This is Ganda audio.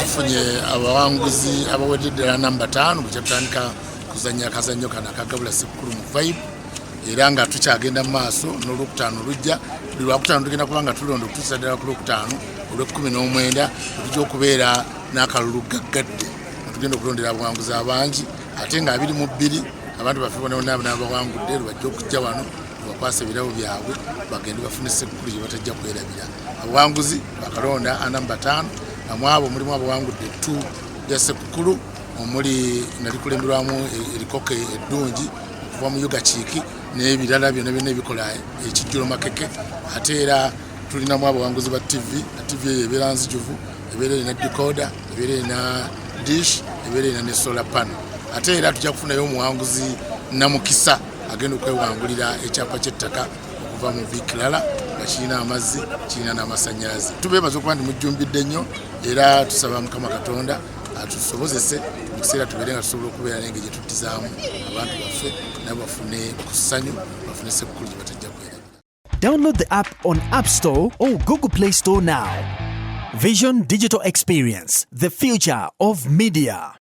tufunye abawanguzi abawedde ddala namba 5 bwe kyatandika kuzannya akazannyo kano aka Gabula Ssekukkulu mu vibe, era nga tukyagenda mu maaso n'olwokutaano olujja. Buli lwakutaano tugenda kuba nga tulonda okutuusa ddala ku lwokutaano olw'19 tujja okubeera n'akalulu gaggadde nga tugenda okulondera abawanguzi abangi, ate nga 22 abantu baffe bonna n'abawangudde lwajja okujja wano bakwasa ebirabo byabwe bagende bafune Ssekukkulu gye batajja kwerabira. Abawanguzi bakalonda namba 5, mu abo mulimu abawangudde 2 ya Ssekukkulu, omuli nga likulemberwamu erikoke eddungi okuva mu Yuga Kiiki n'ebirala byonna byonna ebikola ekijjulo makeke. Ate era tulinamu abawanguzi ba TV, TV eyo ebeera nzijuvu, ebeera erina decoder, ebeera erina dish, ebeera erina ne solar panel. Ate era tujja kufunayo omuwanguzi Namukisa agenda okwewangulira ekyapa ky'ettaka okuva mu Bikirala nga kirina amazzi, kirina n'amasannyalaze. Tubeebaza okuba nti mujjumbidde nnyo, era tusaba Mukama Katonda atusobozese mu kiseera tubeere nga tusobola okubeera n'engeri gye tuddizaamu abantu baffe nabo bafune ku ssanyu, bafune Ssekukkulu gye batajja kwerabira. Download the app on App Store or Google Play Store now. Vision Digital Experience, the future of media.